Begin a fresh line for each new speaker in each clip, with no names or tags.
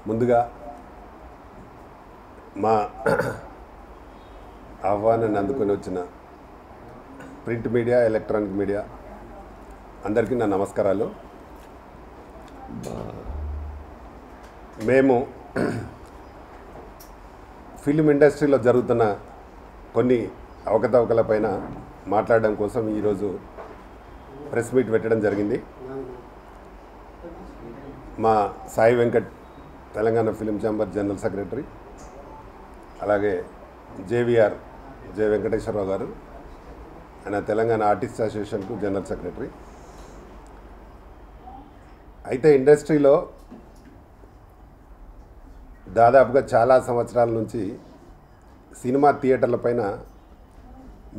ముందుగా మా ఆహ్వానాన్ని అందుకొని వచ్చిన ప్రింట్ మీడియా, ఎలక్ట్రానిక్ మీడియా అందరికీ నా నమస్కారాలు. మేము ఫిల్మ్ ఇండస్ట్రీలో జరుగుతున్న కొన్ని అవకతవకలపైన మాట్లాడడం కోసం ఈరోజు ప్రెస్ మీట్ పెట్టడం జరిగింది. మా Sai Venkat Telangana film chamber general secretary, అలాగే జేవిఆర్ జె వెంకటేశ్వరరావు గారు, ఆయన తెలంగాణ ఆర్టిస్ట్ అసోసియేషన్కు జనరల్ సెక్రటరీ. అయితే ఇండస్ట్రీలో దాదాపుగా చాలా సంవత్సరాల నుంచి సినిమా థియేటర్ల పైన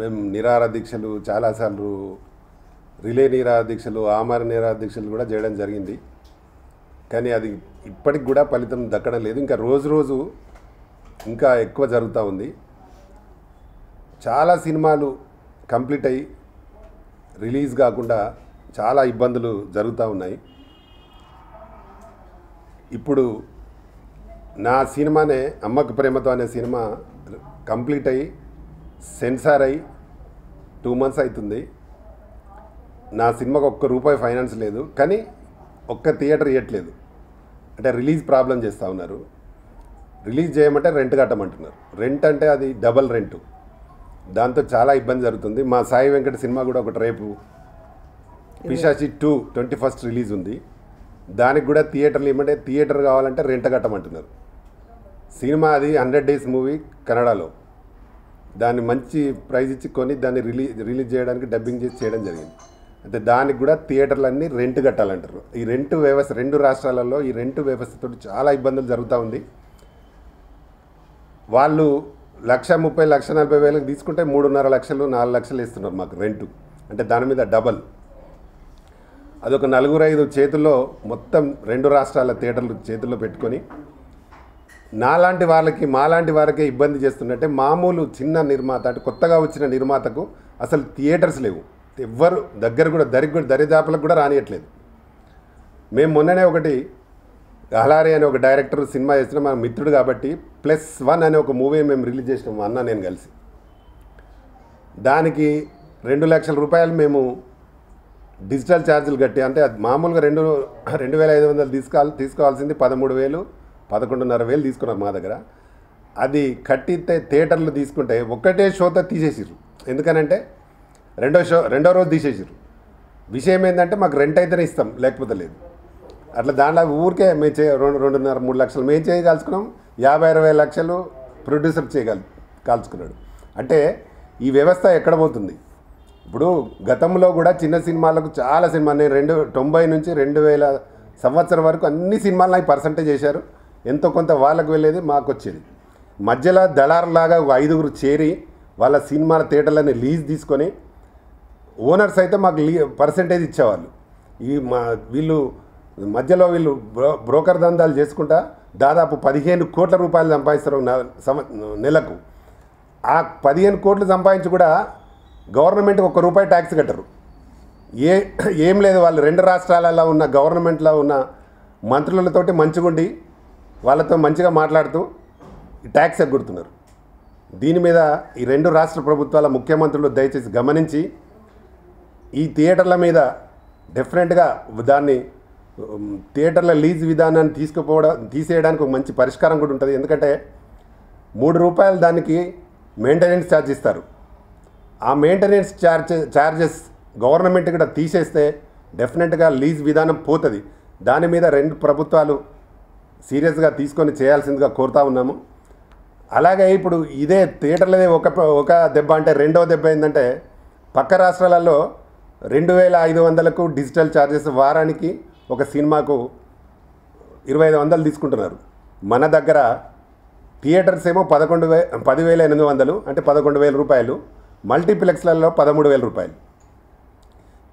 మేము నిరాహార దీక్షలు, చాలాసార్లు రిలే నిరాహార దీక్షలు, ఆమర నిరాహార దీక్షలు కూడా చేయడం జరిగింది. కానీ అది ఇప్పటికి కూడా ఫలితం దక్కడం లేదు. ఇంకా రోజు రోజు ఇంకా ఎక్కువ జరుగుతూ ఉంది. చాలా సినిమాలు కంప్లీట్ అయ్యి రిలీజ్ కాకుండా చాలా ఇబ్బందులు జరుగుతూ ఉన్నాయి. ఇప్పుడు నా సినిమానే అమ్మకు ప్రేమతో అనే సినిమా కంప్లీట్ అయ్యి సెన్సార్ అయ్యి 2 months అవుతుంది. నా సినిమాకు ₹1 ఫైనాన్స్ లేదు, కానీ ఒక్క థియేటర్ ఇవ్వట్లేదు. అంటే రిలీజ్ ప్రాబ్లం చేస్తూ ఉన్నారు. రిలీజ్ చేయమంటే రెంట్ కట్టమంటున్నారు. రెంట్ అంటే అది డబల్ రెంటు. దాంతో చాలా ఇబ్బంది జరుగుతుంది. మా సాయి వెంకట సినిమా కూడా ఒకటి రేపు పిశాచి 2 21st రిలీజ్ ఉంది. దానికి కూడా థియేటర్లు ఇవ్వమంటే థియేటర్ కావాలంటే రెంట్ కట్టమంటున్నారు. సినిమా అది 100 days మూవీ కన్నడలో. దాన్ని మంచి ప్రైజ్ ఇచ్చి కొని దాన్ని రిలీజ్ చేయడానికి డబ్బింగ్ చేసి చేయడం జరిగింది. అయితే దానికి కూడా థియేటర్లన్నీ రెంట్ కట్టాలంటారు. ఈ రెంట్ వ్యవస్థ 2 రాష్ట్రాలలో ఈ రెంట్ వ్యవస్థతో చాలా ఇబ్బందులు జరుగుతూ ఉంది. వాళ్ళు 1,30,000 1,40,000 తీసుకుంటే 3.5 లక్షలు 4 లక్షలు ఇస్తున్నారు మాకు రెంటు. అంటే దాని మీద డబల్. అదొక 4-5 చేతుల్లో మొత్తం 2 రాష్ట్రాల థియేటర్లు చేతుల్లో పెట్టుకొని మాలాంటి వారికే ఇబ్బంది చేస్తున్నట్టే. మామూలు చిన్న నిర్మాత, అంటే కొత్తగా వచ్చిన నిర్మాతకు అసలు థియేటర్స్ లేవు. ఎవ్వరు దగ్గర కూడా దరిదాపులకు కూడా రానియట్లేదు. మేము మొన్ననే ఒకటి అహలారి అనే ఒక డైరెక్టర్ సినిమా చేసిన మా మిత్రుడు కాబట్టి +1 అనే ఒక మూవీ మేము రిలీజ్ చేసినాము, అన్న నేను కలిసి. దానికి ₹2 లక్షల మేము డిజిటల్ ఛార్జీలు కట్టి, అంటే మామూలుగా 2,500 తీసుకోవాల్సింది 13,000 11,500 తీసుకున్నారు మా దగ్గర. అది కట్టితే థియేటర్లు తీసుకుంటే ఒకటే షోతో తీసేసిర్రు. ఎందుకనంటే రెండో రోజు తీసేసిర్రు. విషయం ఏంటంటే మాకు రెంట్ అయితేనే ఇస్తాం, లేకపోతే లేదు. అట్లా దాంట్లో ఊరికే మేము 2.5-3 లక్షలు మేము చేయగలుచుకున్నాం. 50-60 లక్షలు ప్రొడ్యూసర్ కాల్చుకున్నాడు. అంటే ఈ వ్యవస్థ ఎక్కడ పోతుంది? ఇప్పుడు గతంలో కూడా చిన్న సినిమాలకు చాలా సినిమా, నేను 1990 నుంచి 2000 సంవత్సరం వరకు అన్ని సినిమాలు నాకు పర్సంటేజ్ చేశారు. ఎంతో కొంత వాళ్ళకు వెళ్ళేది, మాకు వచ్చేది. మధ్యలో దళారులాగా 5గురు చేరి వాళ్ళ సినిమాల థియేటర్లని లీజ్ తీసుకొని ఓనర్స్ అయితే మాకు పర్సంటేజ్ ఇచ్చేవాళ్ళు. వీళ్ళు మధ్యలో బ్రోకర్ దందాలు చేసుకుంటా దాదాపు 15 కోట్ల రూపాయలు సంపాదిస్తారు నెలకు. ఆ 15 కోట్లు సంపాదించి కూడా గవర్నమెంట్కి ₹1 ట్యాక్స్ కట్టరు. ఏం లేదు, వాళ్ళు 2 రాష్ట్రాలలో ఉన్న గవర్నమెంట్లో ఉన్న మంత్రులతోటి మంచిగుండి వాళ్ళతో మంచిగా మాట్లాడుతూ ట్యాక్స్ ఎగ్గొడుతున్నారు. దీని మీద ఈ 2 రాష్ట్ర ప్రభుత్వాల ముఖ్యమంత్రులు దయచేసి గమనించి ఈ థియేటర్ల మీద డెఫినెట్గా దాన్ని థియేటర్ల లీజ్ విధానాన్ని తీసేయడానికి ఒక మంచి పరిష్కారం కూడా ఉంటుంది. ఎందుకంటే ₹3 దానికి మెయింటెనెన్స్ ఛార్జ్ ఇస్తారు. ఆ మెయింటెనెన్స్ ఛార్జెస్ గవర్నమెంట్ కూడా తీసేస్తే డెఫినెట్గా లీజ్ విధానం పోతుంది. దాని మీద 2 ప్రభుత్వాలు సీరియస్గా తీసుకొని చేయాల్సిందిగా కోరుతా ఉన్నాము. అలాగే ఇప్పుడు ఇదే థియేటర్లదే ఒక దెబ్బ అంటే, రెండవ దెబ్బ ఏంటంటే పక్క రాష్ట్రాలలో 2,500కు డిజిటల్ ఛార్జెస్, వారానికి ఒక సినిమాకు 2,500 తీసుకుంటున్నారు. మన దగ్గర థియేటర్స్ ఏమో 10,800 అంటే ₹11,000, మల్టీప్లెక్స్లలో ₹13,000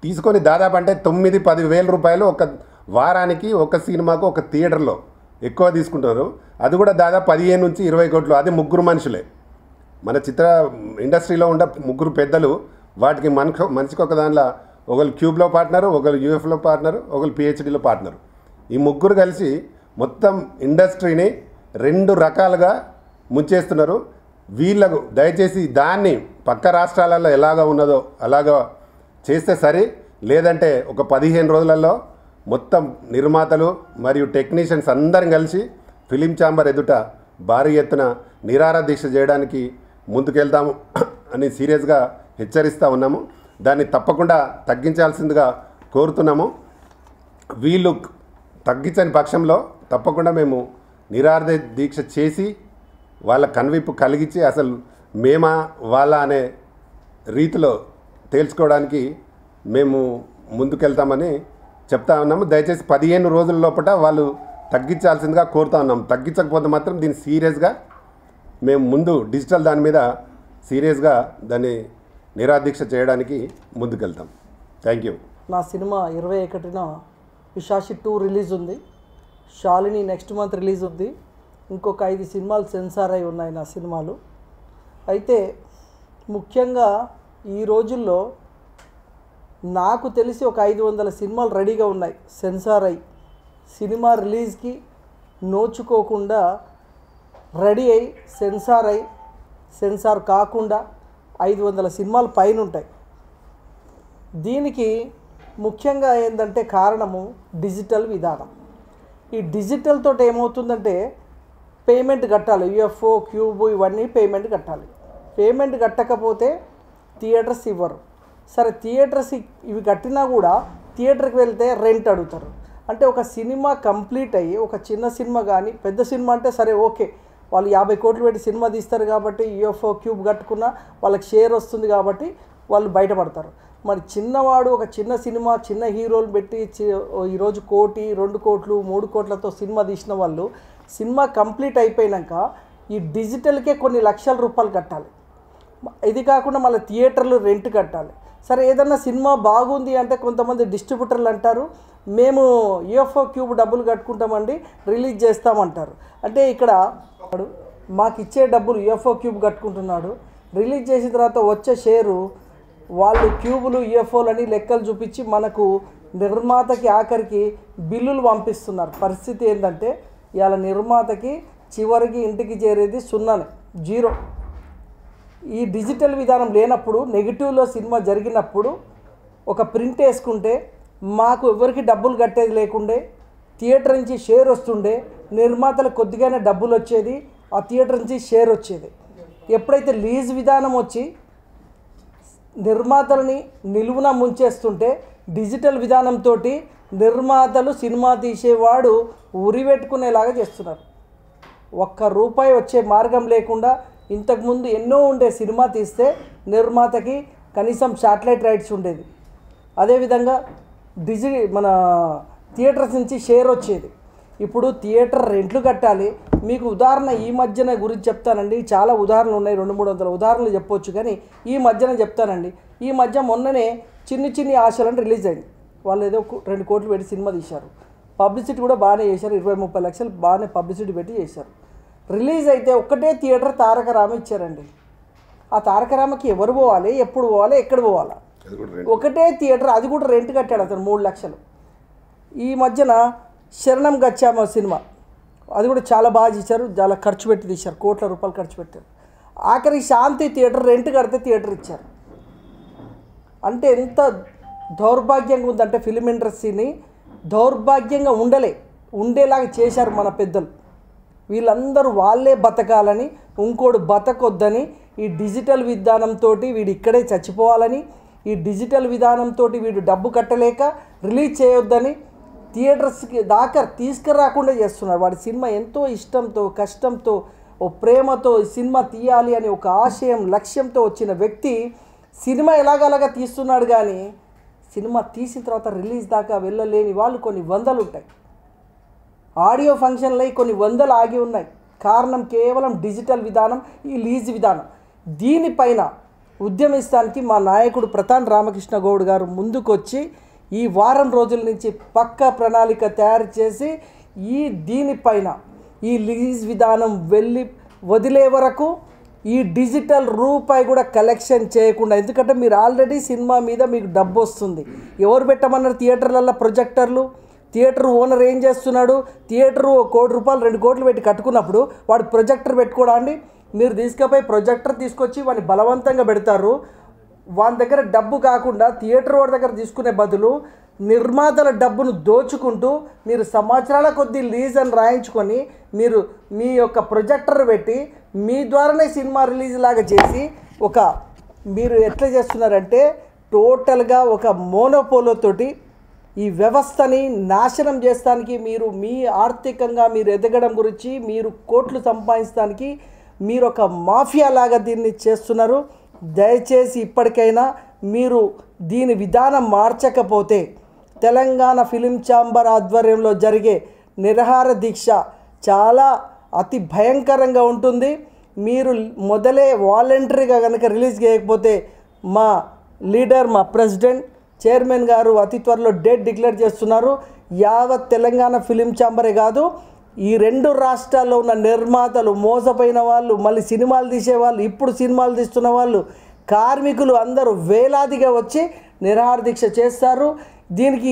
తీసుకొని దాదాపు అంటే ₹9-10,000 ఒక వారానికి ఒక సినిమాకు ఒక థియేటర్లో ఎక్కువ తీసుకుంటున్నారు. అది కూడా దాదాపు 15 నుంచి 20 కోట్లు. అది 3 మనుషులే. మన చిత్ర ఇండస్ట్రీలో ఉన్న 3 పెద్దలు. వాటికి మనిషికి ఒక దానిలో ఒకరు క్యూబ్లో పార్ట్నరు, ఒకరు యూఎఫ్లో పార్ట్నరు, ఒకరు పిహెచ్డీలో పార్ట్నరు. ఈ 3 కలిసి మొత్తం ఇండస్ట్రీని 2 రకాలుగా ముంచేస్తున్నారు. వీళ్ళకు దయచేసి దాన్ని పక్క రాష్ట్రాలలో ఎలాగ ఉన్నదో అలాగా చేస్తే సరి, లేదంటే ఒక 15 రోజులలో మొత్తం నిర్మాతలు మరియు టెక్నీషియన్స్ అందరం కలిసి ఫిలిం ఛాంబర్ ఎదుట భారీ ఎత్తున నిరాహార దీక్ష చేయడానికి ముందుకెళ్తాము అని సీరియస్గా హెచ్చరిస్తూ ఉన్నాము. దాన్ని తప్పకుండా తగ్గించాల్సిందిగా కోరుతున్నాము. వీళ్ళు తగ్గించని పక్షంలో తప్పకుండా మేము నిరాహార దీక్ష చేసి వాళ్ళ కనువిప్పు కలిగించి అసలు మేమా వాళ్ళ అనే రీతిలో తేల్చుకోవడానికి మేము ముందుకెళ్తామని చెప్తా ఉన్నాము. దయచేసి 15 రోజుల లోపల వాళ్ళు తగ్గించాల్సిందిగా కోరుతా ఉన్నాము. తగ్గించకపోతే మాత్రం దీన్ని సీరియస్గా మేము ముందు డిజిటల్ దాని మీద సీరియస్గా దాన్ని నిరాదీక్ష చేయడానికి ముందుకెళ్తాం. Thank you.
నా సినిమా 21న పిశాచి 2 రిలీజ్ ఉంది. శాలిని నెక్స్ట్ మంత్ రిలీజ్ ఉంది. ఇంకొక 5 సినిమాలు సెన్సార్ అయి ఉన్నాయి నా సినిమాలు. అయితే ముఖ్యంగా ఈ రోజుల్లో నాకు తెలిసి ఒక 500 సినిమాలు రెడీగా ఉన్నాయి సెన్సార్ అయి, సినిమా రిలీజ్కి నోచుకోకుండా రెడీ అయి సెన్సార్ కాకుండా 500 సినిమాలు పైన ఉంటాయి. దీనికి ముఖ్యంగా ఏంటంటే కారణము డిజిటల్ విధానం. ఈ డిజిటల్ తోటి ఏమవుతుందంటే పేమెంట్ కట్టాలి, యూఎఫ్ఓ క్యూబ్ ఇవన్నీ పేమెంట్ కట్టాలి. పేమెంట్ కట్టకపోతే థియేటర్స్ ఇవ్వరు. సరే థియేటర్స్ ఇవి కట్టినా కూడా థియేటర్కి వెళ్తే రెంట్ అడుగుతారు. అంటే ఒక సినిమా కంప్లీట్ అయ్యి ఒక చిన్న సినిమా కానీ పెద్ద సినిమా అంటే సరే ఓకే, వాళ్ళు 50 కోట్లు పెట్టి సినిమా తీస్తారు కాబట్టి యూఎఫ్ఓ క్యూబ్ కట్టుకున్నా వాళ్ళకి షేర్ వస్తుంది కాబట్టి వాళ్ళు బయటపడతారు. మరి చిన్నవాడు ఒక చిన్న సినిమా చిన్న హీరోలు పెట్టి ఈరోజు 1 కోటి 2 కోట్లు 3 కోట్లతో సినిమా తీసిన వాళ్ళు సినిమా కంప్లీట్ అయిపోయాక ఈ డిజిటల్కే కొన్ని లక్షల రూపాయలు కట్టాలి. ఇది కాకుండా మళ్ళీ థియేటర్లు రెంట్ కట్టాలి. సరే ఏదన్నా సినిమా బాగుంది అంటే కొంతమంది డిస్ట్రిబ్యూటర్లు అంటారు మేము యూఎఫ్ఓ క్యూబ్ డబ్బులు కట్టుకుంటామండి రిలీజ్ చేస్తామంటారు. అంటే ఇక్కడ మాకు ఇచ్చే డబ్బులు యూఎఫ్ఓ క్యూబ్ కట్టుకుంటున్నాడు, రిలీజ్ చేసిన తర్వాత వచ్చే షేరు వాళ్ళు క్యూబులు యూఎఫ్ఓలని లెక్కలు చూపించి మనకు నిర్మాతకి ఆఖరికి బిల్లులు పంపిస్తున్నారు. పరిస్థితి ఏంటంటే ఇవాళ నిర్మాతకి చివరికి ఇంటికి చేరేది 0 ఈ డిజిటల్ విధానం లేనప్పుడు నెగిటివ్లో సినిమా జరిగినప్పుడు ఒక ప్రింట్ వేసుకుంటే మాకు ఎవరికి డబ్బులు కట్టేది లేకుండే, థియేటర్ నుంచి షేర్ వస్తుండే, నిర్మాతలకు కొద్దిగానే డబ్బులు వచ్చేది, ఆ థియేటర్ నుంచి షేర్ వచ్చేది. ఎప్పుడైతే లీజ్ విధానం వచ్చి నిర్మాతలని నిలువున ముంచేస్తుంటే డిజిటల్ విధానంతో నిర్మాతలు సినిమా తీసేవాడు ఉరిపెట్టుకునేలాగా చేస్తున్నారు. ₹1 వచ్చే మార్గం లేకుండా ఇంతకుముందు ఎన్నో ఉండే సినిమా తీస్తే నిర్మాతకి కనీసం శాటిలైట్ రైట్స్ ఉండేది, అదేవిధంగా మన థియేటర్స్ నుంచి షేర్ వచ్చేది. ఇప్పుడు థియేటర్ రెంట్లు కట్టాలి. మీకు ఉదాహరణ ఈ మధ్యన గురించి చెప్తానండి, చాలా ఉదాహరణలు ఉన్నాయి, 200-300 ఉదాహరణలు చెప్పొచ్చు కానీ ఈ మధ్యన చెప్తానండి. ఈ మధ్య మొన్ననే చిన్ని ఆశలని రిలీజ్ అయింది. వాళ్ళు ఏదో 2 కోట్లు పెట్టి సినిమా తీశారు, పబ్లిసిటీ కూడా బాగానే చేశారు, 20-30 లక్షలు బాగానే పబ్లిసిటీ పెట్టి చేశారు. రిలీజ్ అయితే ఒక్కటే థియేటర్ తారక రామ ఇచ్చారండి. ఆ తారక రామకి ఎవరు పోవాలి, ఎప్పుడు పోవాలి, ఎక్కడ పోవాలా, ఒకటే థియేటర్, అది కూడా రెంట్ కట్టాడు అతను 3 లక్షలు. ఈ మధ్యన శరణం గచ్చామ సినిమా అది కూడా చాలా బాగా తీశారు, చాలా ఖర్చు పెట్టి తీశారు, కోట్ల రూపాయలు ఖర్చు పెట్టారు. ఆఖరి శాంతి థియేటర్ రెంట్ కడితే థియేటర్ ఇచ్చారు. అంటే ఎంత దౌర్భాగ్యంగా ఉందంటే ఫిలిం ఇండస్ట్రీని దౌర్భాగ్యంగా ఉండేలాగా చేశారు మన పెద్దలు. వీళ్ళందరూ వాళ్ళే బతకాలని, ఇంకోడు బతకొద్దని, ఈ డిజిటల్ విధానంతో వీడు ఇక్కడే చచ్చిపోవాలని, ఈ డిజిటల్ విధానంతో వీడు డబ్బు కట్టలేక రిలీజ్ చేయొద్దని థియేటర్స్కి దాకా తీసుకురాకుండా చేస్తున్నారు. వాడి సినిమా ఎంతో ఇష్టంతో కష్టంతో ఓ ప్రేమతో ఈ సినిమా తీయాలి అని ఒక ఆశయం లక్ష్యంతో వచ్చిన వ్యక్తి సినిమా ఎలాగలాగా తీస్తున్నాడు కానీ సినిమా తీసిన తర్వాత రిలీజ్ దాకా వెళ్ళలేని వాళ్ళు కొన్ని వందలు ఉంటాయి. ఆడియో ఫంక్షన్లు కొన్ని వందలు ఆగి ఉన్నాయి. కారణం కేవలం డిజిటల్ విధానం, ఈ లీజ్ విధానం. దీనిపైన ఉద్యమిస్తానికి మా నాయకుడు ప్రతాన్ రామకృష్ణ గౌడ్ గారు ముందుకొచ్చి ఈ వారం రోజుల నుంచి పక్కా ప్రణాళిక తయారు చేసి దీనిపైన ఈ లీజ్ విధానం వదిలే వరకు ఈ డిజిటల్ రూపాయి కూడా కలెక్షన్ చేయకుండా, ఎందుకంటే మీరు ఆల్రెడీ సినిమా మీద మీకు డబ్బు వస్తుంది. ఎవరు పెట్టమన్నారు థియేటర్లలో ప్రొజెక్టర్లు, థియేటర్ ఓనర్ ఏం చేస్తున్నాడు? థియేటర్ ₹1 కోటి 2 కోట్లు పెట్టి కట్టుకున్నప్పుడు వాడు ప్రొజెక్టర్ పెట్టుకోడా అండి? మీరు తీసుకుపోయి ప్రొజెక్టర్ తీసుకొచ్చి వాడిని బలవంతంగా పెడతారు. వాని దగ్గర డబ్బు కాకుండా థియేటర్ వాడి దగ్గర తీసుకునే బదులు నిర్మాతల డబ్బును దోచుకుంటూ మీరు సంవత్సరాల కొద్దీ లీజ్ అని రాయించుకొని మీరు మీ యొక్క ప్రొజెక్టర్ పెట్టి మీ ద్వారానే సినిమా రిలీజ్ లాగా చేసి మీరు ఎట్లా చేస్తున్నారంటే టోటల్గా ఒక మోనోపోలోతోటి ఈ వ్యవస్థని నాశనం చేస్తానికి మీరు మీ ఆర్థికంగా మీరు ఎదగడం గురించి మీరు కోట్లు సంపాదించడానికి మీరు ఒక మాఫియా లాగా దీన్ని చేస్తున్నారు. దయచేసి ఇప్పటికైనా మీరు దీని విధానం మార్చకపోతే తెలంగాణ ఫిలిం ఛాంబర్ ఆధ్వర్యంలో జరిగే నిరాహార దీక్ష చాలా అతి భయంకరంగా ఉంటుంది. మీరు మొదలే వాలంటరీగా కనుక రిలీజ్ చేయకపోతే మా లీడర్ మా ప్రెసిడెంట్ చైర్మన్ గారు అతి త్వరలో డేట్ డిక్లేర్ చేస్తున్నారు. యావత్ తెలంగాణ ఫిలిం ఛాంబరే కాదు, ఈ 2 రాష్ట్రాల్లో ఉన్న నిర్మాతలు, మోసపోయిన వాళ్ళు, మళ్ళీ సినిమాలు తీసేవాళ్ళు, ఇప్పుడు సినిమాలు తీస్తున్న వాళ్ళు, కార్మికులు అందరూ వేలాదిగా వచ్చి నిరాహార దీక్ష చేస్తారు. దీనికి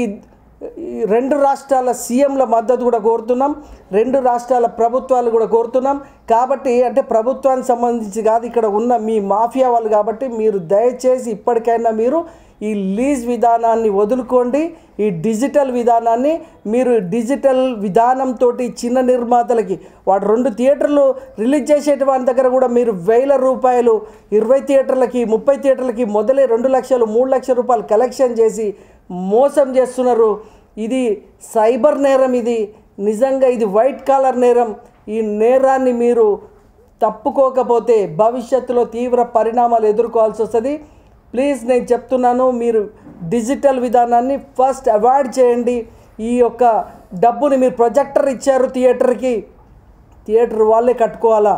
2 రాష్ట్రాల సీఎంల మద్దతు కూడా కోరుతున్నాం, 2 రాష్ట్రాల ప్రభుత్వాలు కూడా కోరుతున్నాం. కాబట్టి అంటే ప్రభుత్వానికి సంబంధించి కాదు, ఇక్కడ ఉన్న మీ మాఫియా వాళ్ళు. కాబట్టి మీరు దయచేసి ఇప్పటికైనా మీరు ఈ లీజ్ విధానాన్ని వదులుకోండి. ఈ డిజిటల్ విధానాన్ని మీరు డిజిటల్ విధానంతో చిన్న నిర్మాతలకి వాడు 2 థియేటర్లు రిలీజ్ చేసేటువంటి దగ్గర కూడా మీరు ₹1000 20 థియేటర్లకి 30 థియేటర్లకి మొదలే 2 లక్షలు 3 లక్షల రూపాయలు కలెక్షన్ చేసి మోసం చేస్తున్నారు. ఇది సైబర్ నేరం, ఇది నిజంగా ఇది వైట్ కాలర్ నేరం. ఈ నేరాన్ని మీరు తప్పుకోకపోతే భవిష్యత్తులో తీవ్ర పరిణామాలు ఎదుర్కోవాల్సి వస్తుంది. ప్లీజ్ నేను చెప్తున్నాను, మీరు డిజిటల్ విధానాన్ని ఫస్ట్ అవాయిడ్ చేయండి. ఈ యొక్క డబ్బుని మీరు ప్రొజెక్టర్ ఇచ్చారు థియేటర్కి, థియేటర్ వాళ్ళే కట్టుకోవాలా?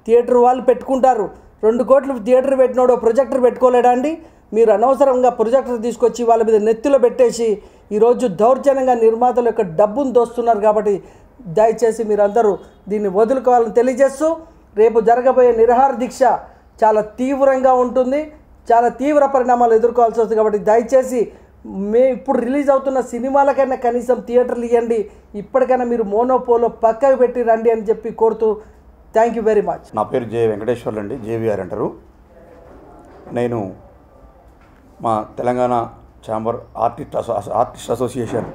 థియేటర్ వాళ్ళు పెట్టుకుంటారు. 2 కోట్లు థియేటర్ పెట్టినోడు ప్రొజెక్టర్ పెట్టుకోలేడా అండి? మీరు అనవసరంగా ప్రొజెక్టర్ తీసుకొచ్చి వాళ్ళ మీద నెత్తిలో పెట్టేసి ఈరోజు దౌర్జన్యంగా నిర్మాతల యొక్క డబ్బును దోస్తున్నారు. కాబట్టి దయచేసి మీరందరూ దీన్ని వదులుకోవాలని తెలియజేస్తూ, రేపు జరగబోయే నిరాహార దీక్ష చాలా తీవ్రంగా ఉంటుంది, చాలా తీవ్ర పరిణామాలు ఎదుర్కోవాల్సి వస్తుంది. కాబట్టి దయచేసి ఇప్పుడు రిలీజ్ అవుతున్న సినిమాలకైనా కనీసం థియేటర్లు ఇవ్వండి. ఇప్పటికైనా మీరు మోనోపోలో పక్కకు పెట్టి రండి అని చెప్పి కోరుతూ థ్యాంక్ యూ వెరీ మచ్.
నా పేరు జే వెంకటేశ్వర్లు అండి, జేవిఆర్ అంటారు. నేను మా తెలంగాణ ఛాంబర్ ఆర్టిస్ట్ అసోసియేషన్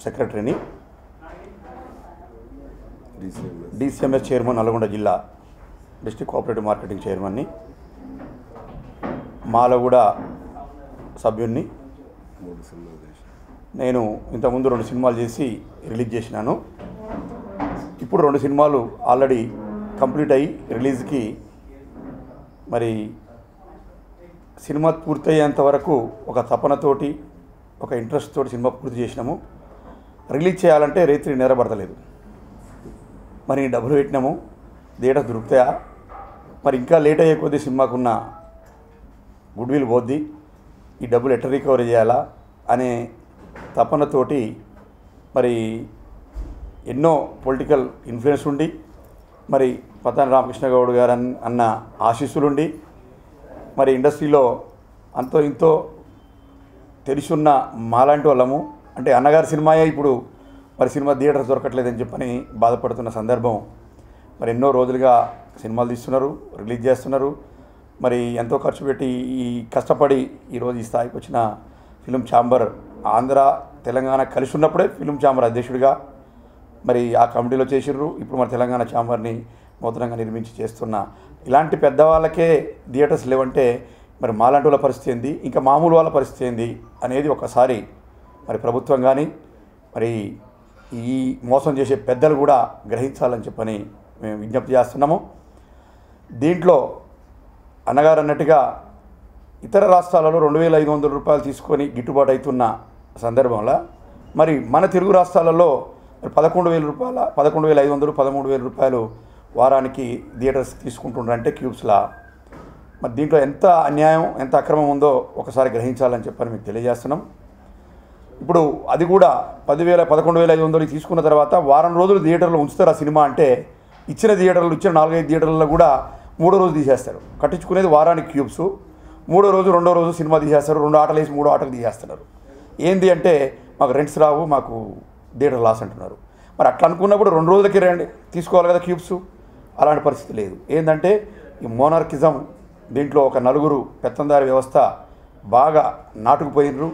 సెక్రటరీని, డిసిఎంఎస్ చైర్మన్, నల్గొండ జిల్లా డిస్ట్రిక్ట్ కోఆపరేటివ్ మార్కెటింగ్ చైర్మన్ని, మాలో కూడా సభ్యున్ని. నేను ఇంతకుముందు 2 సినిమాలు చేసి రిలీజ్ చేసినాను. ఇప్పుడు 2 సినిమాలు ఆల్రెడీ కంప్లీట్ అయ్యి రిలీజ్కి మరి సినిమా పూర్తయ్యేంత వరకు ఒక తపనతోటి ఒక ఇంట్రెస్ట్ తోటి సినిమా పూర్తి చేసినాము. రిలీజ్ చేయాలంటే రైతులు నేరపడతలేదు. మరి డబ్బులు పెట్టినాము, థియేటర్ దొరుకుతాయా, మరి ఇంకా లేట్ అయ్యే కొద్దీ సినిమాకున్న గుడ్విల్ పోద్ది, ఈ డబ్బులు ఎట్లా రికవరీ చేయాలా అనే తపనతోటి మరి ఎన్నో పొలిటికల్ ఇన్ఫ్లుయెన్స్ ఉండి, మరి పతాని రామకృష్ణ గౌడ్ గారు అన్న ఆశీస్సులుండి, మరి ఇండస్ట్రీలో అంతో ఇంతో తెలిసున్న మాలాంటి వాళ్ళము, అంటే అన్నగారి సినిమాయే ఇప్పుడు మరి సినిమా థియేటర్ దొరకట్లేదని చెప్పని బాధపడుతున్న సందర్భం. మరి ఎన్నో రోజులుగా సినిమాలు తీస్తున్నారు, రిలీజ్ చేస్తున్నారు. మరి ఎంతో ఖర్చు పెట్టి ఈ కష్టపడి ఈరోజు ఈ స్థాయికి వచ్చిన ఫిలిం ఛాంబర్, ఆంధ్ర తెలంగాణ కలిసి ఉన్నప్పుడే ఫిలిం ఛాంబర్ అధ్యక్షుడిగా మరి ఆ కమిటీలో చేసిర్రు. ఇప్పుడు మరి తెలంగాణ ఛాంబర్ని నూతనంగా నిర్మించి చేస్తున్న ఇలాంటి పెద్దవాళ్ళకే థియేటర్స్ లేవంటే మరి మాలాంటి వాళ్ళ పరిస్థితి ఏంది, ఇంకా మామూలు వాళ్ళ పరిస్థితి ఏంది అనేది ఒకసారి మరి ప్రభుత్వం కానీ మరి ఈ మోసం చేసే పెద్దలు కూడా గ్రహించాలని చెప్పని మేము విజ్ఞప్తి చేస్తున్నాము. దీంట్లో అన్నగారు అన్నట్టుగా ఇతర రాష్ట్రాలలో ₹2,500 తీసుకొని గిట్టుబాటు అవుతున్న సందర్భంలో మరి మన తెలుగు రాష్ట్రాలలో ₹11,000 ₹11,500 ₹13,000 వారానికి థియేటర్స్ తీసుకుంటున్నారంటే క్యూబ్స్లా. మరి దీంట్లో ఎంత అన్యాయం ఎంత అక్రమం ఉందో ఒకసారి గ్రహించాలని చెప్పని మీకు తెలియజేస్తున్నాం. ఇప్పుడు అది కూడా 11,500 తీసుకున్న తర్వాత వారం రోజులు థియేటర్లో ఉంచుతారు ఆ సినిమా అంటే, ఇచ్చిన థియేటర్లు ఇచ్చిన 4-5 థియేటర్లలో కూడా 3వ రోజు తీసేస్తారు. కట్టించుకునేది వారానికి క్యూబ్స్, 3వ రోజు 2వ రోజు సినిమా తీసేస్తారు. 2 ఆటలు వేసి 3వ ఆటలు తీసేస్తున్నారు. ఏంది అంటే మాకు రెంట్స్ రావు, మాకు థియేటర్ లాస్ అంటున్నారు. మరి అట్లా అనుకున్నప్పుడు 2 రోజులకి రండి తీసుకోవాలి కదా క్యూబ్స్. అలాంటి పరిస్థితి లేదు. ఏంటంటే ఈ మోనార్కిజం దీంట్లో ఒక నలుగురు పెత్తందారి వ్యవస్థ బాగా నాటుకుపోయినరు.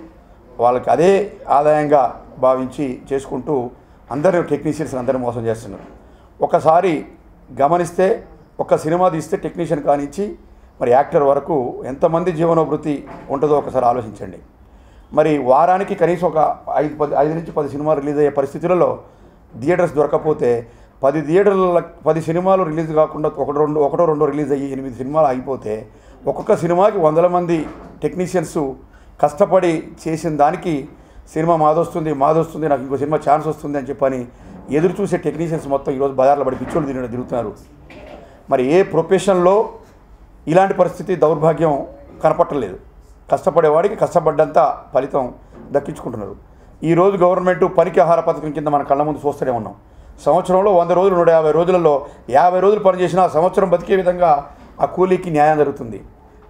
వాళ్ళకి అదే ఆదాయంగా భావించి చేసుకుంటూ అందరూ టెక్నీషియన్స్ అందరూ మోసం చేస్తున్నారు. ఒకసారి గమనిస్తే ఒక సినిమా తీస్తే టెక్నీషియన్ కానించి మరి యాక్టర్ వరకు ఎంతమంది జీవనోభృతి ఉంటుందో ఒకసారి ఆలోచించండి. మరి వారానికి కనీసం ఒక 5 నుంచి 10 సినిమాలు రిలీజ్ అయ్యే పరిస్థితులలో థియేటర్స్ దొరకకపోతే 10 సినిమాలు రిలీజ్ కాకుండా ఒకటో రెండో రిలీజ్ అయ్యి 8 సినిమాలు అయిపోతే ఒక్కొక్క సినిమాకి 100 మంది టెక్నీషియన్స్ కష్టపడి చేసిన దానికి సినిమా మాదొస్తుంది నాకు ఇంకో సినిమా ఛాన్స్ వస్తుంది అని చెప్పని ఎదురు చూసే టెక్నీషియన్స్ మొత్తం ఈరోజు బజార్లో పడి పిచ్చోళ్ళు తిరుగుతున్నారు. మరి ఏ ప్రొఫెషన్లో ఇలాంటి పరిస్థితి దౌర్భాగ్యం కనపట్టలేదు. కష్టపడేవాడికి కష్టపడ్డంత ఫలితం దక్కించుకుంటున్నారు. ఈరోజు గవర్నమెంట్ పనికి ఆహార పథకం కింద మన కళ్ళ ముందు చూస్తూనే ఉన్నాం. సంవత్సరంలో 100 రోజులు 150 రోజులలో 50 రోజులు పనిచేసినా సంవత్సరం బతికే విధంగా ఆ కూలీకి న్యాయం జరుగుతుంది.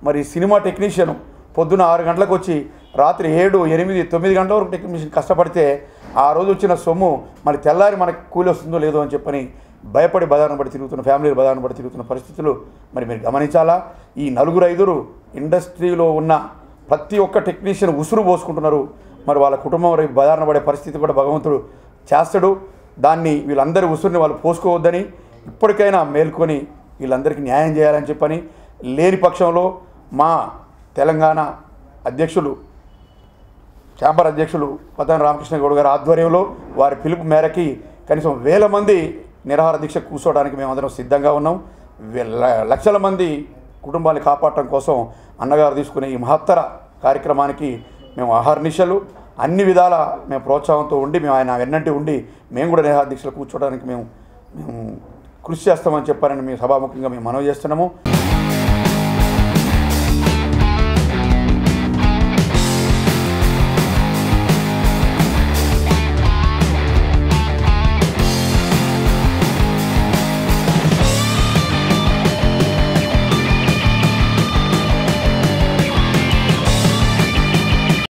మరి సినిమా టెక్నీషియన్ పొద్దున 6 గంటలకు వచ్చి రాత్రి 7, 8, 9 గంటల వరకు టెక్నీషియన్ కష్టపడితే ఆ రోజు వచ్చిన సొమ్ము మరి తెల్లారి మనకి కూలి వస్తుందో లేదో అని చెప్పని భయపడి బజారును పడి తిరుగుతున్న ఫ్యామిలీలు బజారును పడి తిరుగుతున్న పరిస్థితులు మరి మీరు గమనించాలా. ఈ 4-5 ఇండస్ట్రీలో ఉన్న ప్రతి ఒక్క టెక్నీషియన్ ఉసురు పోసుకుంటున్నారు. మరి వాళ్ళ కుటుంబం రేపు బజారున పడే పరిస్థితి కూడా భగవంతుడు చేస్తాడు. దాన్ని వీళ్ళందరి ఉసురుని వాళ్ళు పోసుకోవద్దని ఇప్పటికైనా మేల్కొని వీళ్ళందరికీ న్యాయం చేయాలని చెప్పని, లేని పక్షంలో మా తెలంగాణ అధ్యక్షులు ఛాంబర్ అధ్యక్షులు పతాన రామకృష్ణ గౌడ్ గారి ఆధ్వర్యంలో వారి పిలుపు మేరకి కనీసం 1000 మంది నిరాహార దీక్ష కూర్చోవడానికి మేమందరం సిద్ధంగా ఉన్నాం. లక్షల మంది కుటుంబాన్ని కాపాడటం కోసం అన్నగారు తీసుకునే ఈ మహత్తర కార్యక్రమానికి మేము అహర్నిశలు అన్ని విధాల మేము ప్రోత్సాహంతో ఉండి మేము ఆయన వెన్నంటి ఉండి మేము కూడా నిరాహార దీక్షలు కూర్చోవడానికి మేము కృషి చేస్తామని చెప్పారని మేము సభాముఖంగా మేము మనవి చేస్తున్నాము.